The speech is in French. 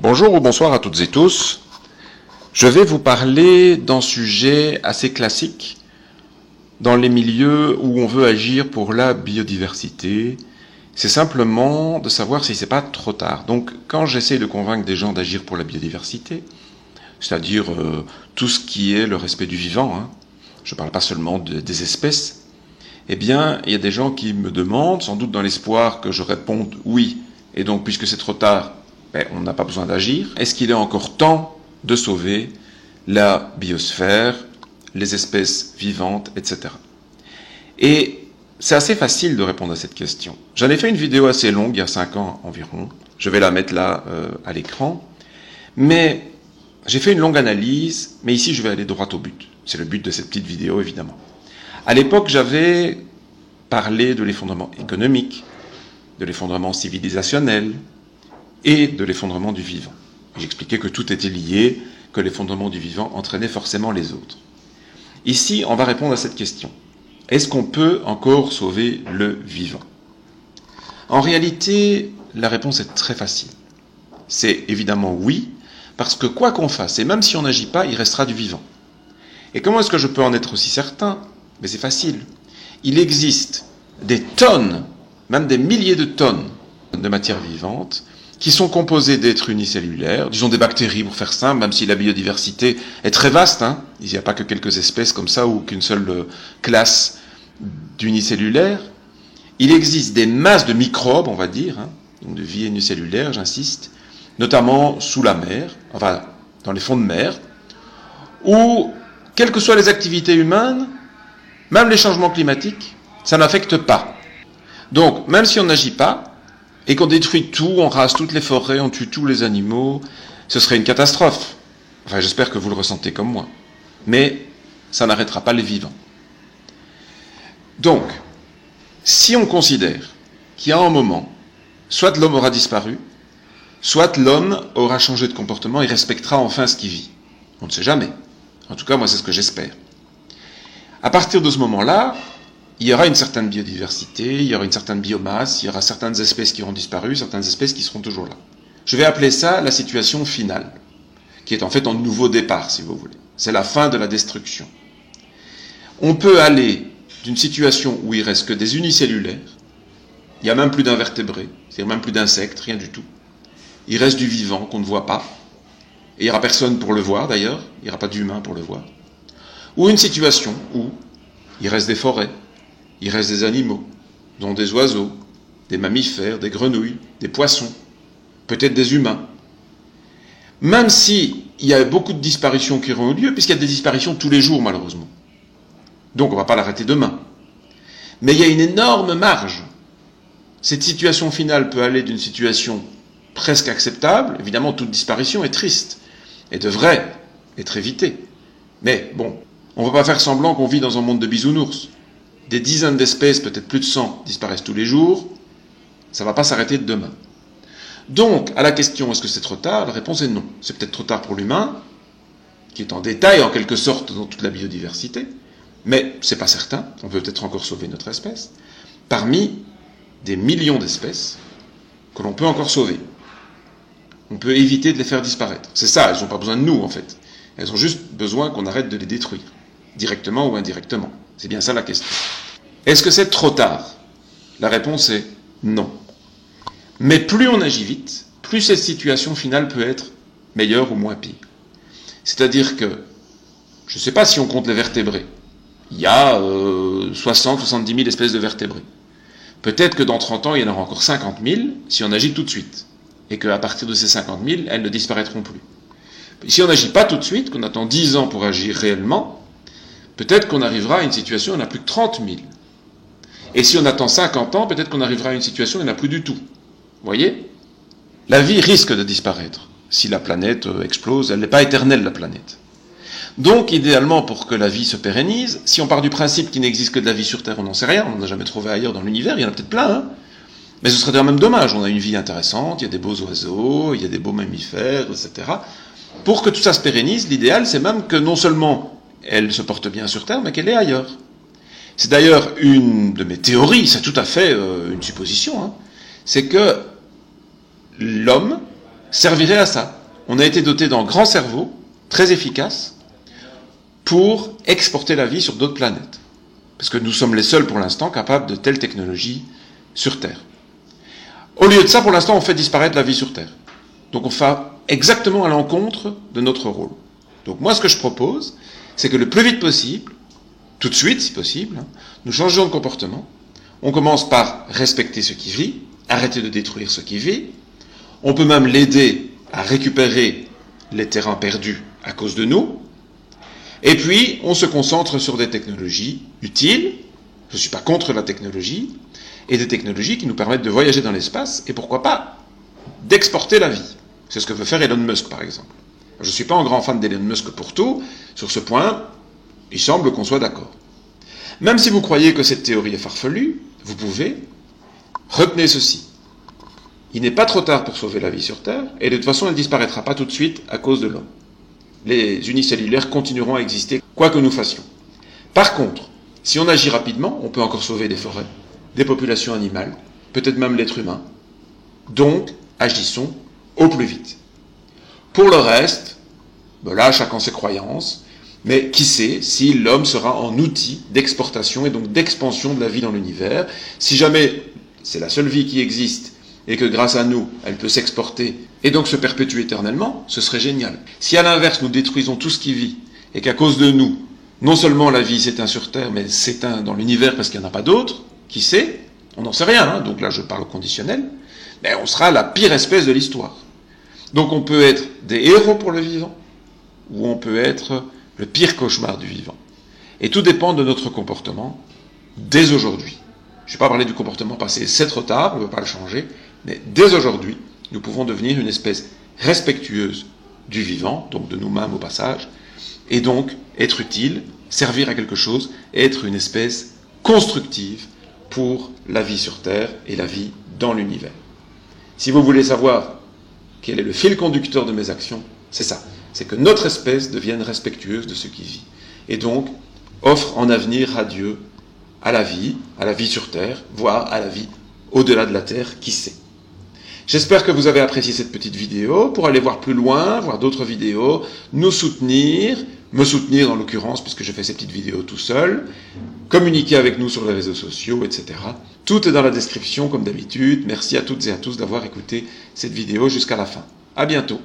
Bonjour ou bonsoir à toutes et tous. Je vais vous parler d'un sujet assez classique dans les milieux où on veut agir pour la biodiversité. C'est simplement de savoir si c'est pas trop tard. Donc, quand j'essaie de convaincre des gens d'agir pour la biodiversité, c'est-à-dire tout ce qui est le respect du vivant, je ne parle pas seulement des espèces, eh bien, il y a des gens qui me demandent, sans doute dans l'espoir que je réponde oui, et donc puisque c'est trop tard, on n'a pas besoin d'agir. Est-ce qu'il est encore temps de sauver la biosphère, les espèces vivantes, etc. Et c'est assez facile de répondre à cette question. J'en ai fait une vidéo assez longue, il y a 5 ans environ. Je vais la mettre là à l'écran. Mais j'ai fait une longue analyse, mais ici je vais aller droit au but. C'est le but de cette petite vidéo, évidemment. À l'époque, j'avais parlé de l'effondrement économique, de l'effondrement civilisationnel, et de l'effondrement du vivant. J'expliquais que tout était lié, que l'effondrement du vivant entraînait forcément les autres. Ici, on va répondre à cette question. Est-ce qu'on peut encore sauver le vivant? En réalité, la réponse est très facile. C'est évidemment oui, parce que quoi qu'on fasse, et même si on n'agit pas, il restera du vivant. Et comment est-ce que je peux en être aussi certain? Mais c'est facile. Il existe des tonnes, même des milliers de tonnes de matière vivante, qui sont composés d'êtres unicellulaires, disons des bactéries pour faire simple, même si la biodiversité est très vaste, il n'y a pas que quelques espèces comme ça ou qu'une seule classe d'unicellulaires. Il existe des masses de microbes, on va dire, donc de vie unicellulaire, j'insiste, notamment sous la mer, enfin dans les fonds de mer, où, quelles que soient les activités humaines, même les changements climatiques, ça n'affecte pas. Donc, même si on n'agit pas, et qu'on détruit tout, on rase toutes les forêts, on tue tous les animaux, ce serait une catastrophe. Enfin, j'espère que vous le ressentez comme moi. Mais ça n'arrêtera pas les vivants. Donc, si on considère qu'il y a un moment, soit l'homme aura disparu, soit l'homme aura changé de comportement et respectera enfin ce qu'il vit. On ne sait jamais. En tout cas, moi, c'est ce que j'espère. À partir de ce moment-là, il y aura une certaine biodiversité, il y aura une certaine biomasse, il y aura certaines espèces qui auront disparu, certaines espèces qui seront toujours là. Je vais appeler ça la situation finale, qui est en fait un nouveau départ, si vous voulez. C'est la fin de la destruction. On peut aller d'une situation où il reste que des unicellulaires, il n'y a même plus d'invertébrés, c'est-à-dire même plus d'insectes, rien du tout. Il reste du vivant qu'on ne voit pas, et il n'y aura personne pour le voir d'ailleurs, il n'y aura pas d'humain pour le voir. Ou une situation où il reste des forêts, il reste des animaux, dont des oiseaux, des mammifères, des grenouilles, des poissons, peut-être des humains. Même s'il y a beaucoup de disparitions qui auront eu lieu, puisqu'il y a des disparitions tous les jours, malheureusement. Donc on ne va pas l'arrêter demain. Mais il y a une énorme marge. Cette situation finale peut aller d'une situation presque acceptable. Évidemment, toute disparition est triste et devrait être évitée. Mais bon, on ne va pas faire semblant qu'on vit dans un monde de bisounours. Des dizaines d'espèces, peut-être plus de 100, disparaissent tous les jours, ça ne va pas s'arrêter de demain. Donc, à la question, est-ce que c'est trop tard? La réponse est non. C'est peut-être trop tard pour l'humain, qui est en détail, en quelque sorte, dans toute la biodiversité, mais c'est pas certain, on peut peut-être encore sauver notre espèce, parmi des millions d'espèces que l'on peut encore sauver. On peut éviter de les faire disparaître. C'est ça, elles n'ont pas besoin de nous, en fait. Elles ont juste besoin qu'on arrête de les détruire, directement ou indirectement. C'est bien ça la question. Est-ce que c'est trop tard? La réponse est non. Mais plus on agit vite, plus cette situation finale peut être meilleure ou moins pire. C'est-à-dire que, je ne sais pas si on compte les vertébrés, il y a 60-70 000 espèces de vertébrés. Peut-être que dans 30 ans, il y en aura encore 50 000 si on agit tout de suite. Et qu'à partir de ces 50 000, elles ne disparaîtront plus. Si on n'agit pas tout de suite, qu'on attend 10 ans pour agir réellement, peut-être qu'on arrivera à une situation où il n'y en a plus que 30 000. Et si on attend 50 ans, peut-être qu'on arrivera à une situation où il n'y en a plus du tout. Vous voyez? La vie risque de disparaître. Si la planète explose, elle n'est pas éternelle, la planète. Donc, idéalement, pour que la vie se pérennise, si on part du principe qu'il n'existe que de la vie sur Terre, on n'en sait rien, on n'en a jamais trouvé ailleurs dans l'univers, il y en a peut-être plein, mais ce serait quand même dommage. On a une vie intéressante, il y a des beaux oiseaux, il y a des beaux mammifères, etc. Pour que tout ça se pérennise, l'idéal, c'est même que non seulement elle se porte bien sur Terre, mais qu'elle est ailleurs. C'est d'ailleurs une de mes théories, c'est tout à fait une supposition, c'est que l'homme servirait à ça. On a été doté d'un grand cerveau, très efficace, pour exporter la vie sur d'autres planètes. Parce que nous sommes les seuls pour l'instant capables de telles technologies sur Terre. Au lieu de ça, pour l'instant, on fait disparaître la vie sur Terre. Donc on fait exactement à l'encontre de notre rôle. Donc moi, ce que je propose, c'est que le plus vite possible, tout de suite si possible, nous changeons de comportement. On commence par respecter ce qui vit, arrêter de détruire ce qui vit. On peut même l'aider à récupérer les terrains perdus à cause de nous. Et puis, on se concentre sur des technologies utiles, je ne suis pas contre la technologie, et des technologies qui nous permettent de voyager dans l'espace, et pourquoi pas, d'exporter la vie. C'est ce que veut faire Elon Musk, par exemple. Je ne suis pas un grand fan d'Elon Musk pour tout, sur ce point, il semble qu'on soit d'accord. Même si vous croyez que cette théorie est farfelue, vous pouvez, retenez ceci. Il n'est pas trop tard pour sauver la vie sur Terre, et de toute façon, elle ne disparaîtra pas tout de suite à cause de l'homme. Les unicellulaires continueront à exister, quoi que nous fassions. Par contre, si on agit rapidement, on peut encore sauver des forêts, des populations animales, peut-être même l'être humain. Donc, agissons au plus vite. Pour le reste, là, chacun ses croyances, mais qui sait si l'homme sera en outil d'exportation et donc d'expansion de la vie dans l'univers. Si jamais c'est la seule vie qui existe et que grâce à nous, elle peut s'exporter et donc se perpétuer éternellement, ce serait génial. Si à l'inverse, nous détruisons tout ce qui vit et qu'à cause de nous, non seulement la vie s'éteint sur Terre, mais s'éteint dans l'univers parce qu'il n'y en a pas d'autre, qui sait, on n'en sait rien, donc là je parle au conditionnel, mais on sera la pire espèce de l'histoire. Donc on peut être des héros pour le vivant, ou on peut être le pire cauchemar du vivant. Et tout dépend de notre comportement dès aujourd'hui. Je ne vais pas parler du comportement passé, c'est trop tard, on ne peut pas le changer, mais dès aujourd'hui, nous pouvons devenir une espèce respectueuse du vivant, donc de nous-mêmes au passage, et donc être utile, servir à quelque chose, et être une espèce constructive pour la vie sur Terre et la vie dans l'univers. Si vous voulez savoir quel est le fil conducteur de mes actions, c'est ça. C'est que notre espèce devienne respectueuse de ce qui vit. Et donc, offre un avenir radieux à la vie sur Terre, voire à la vie au-delà de la Terre, qui sait. J'espère que vous avez apprécié cette petite vidéo. Pour aller voir plus loin, voir d'autres vidéos, nous soutenir, me soutenir dans l'occurrence, puisque je fais ces petites vidéos tout seul, communiquer avec nous sur les réseaux sociaux, etc. Tout est dans la description, comme d'habitude. Merci à toutes et à tous d'avoir écouté cette vidéo jusqu'à la fin. À bientôt.